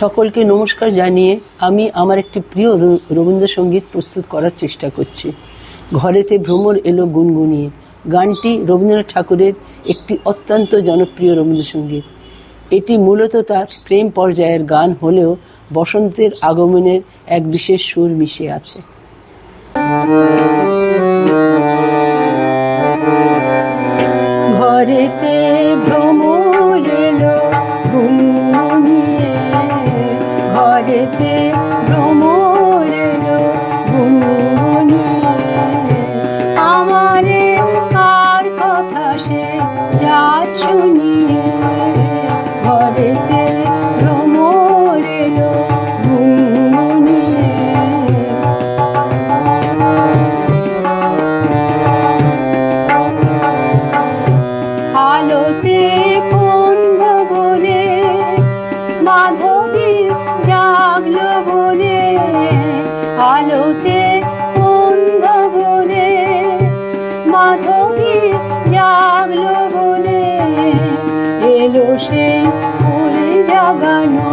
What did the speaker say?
সকলকে নমস্কার জানিয়ে আমি আমার একটি প্রিয় রবীন্দ্রসঙ্গীত প্রস্তুত করার চেষ্টা করছি। ঘরেতে ভ্রমর এলো গুনগুনিয়ে গানটি রবীন্দ্রনাথ ঠাকুরের একটি অত্যন্ত জনপ্রিয় রবীন্দ্রসঙ্গীত। এটি মূলত তার প্রেম পর্যায়ের গান হলেও বসন্তের আগমনের এক বিশেষ সুর মিশে আছে। ঘরেতে ভ্রমর এলো গুনগুনিয়ে, ঘরেতে ভ্রমর এলো গুনগুনিয়ে, আমারে কার কথা সে যা শুনিয়ে, ঘরেতে ভ্রমর এলো গুনগুনিয়ে। আলোতে কোন গগনে মাধবী জাগলো বলে, আলোতে কোন গগনে মাধবী জাগলো বলে, এলো সেই ফুল জাগানো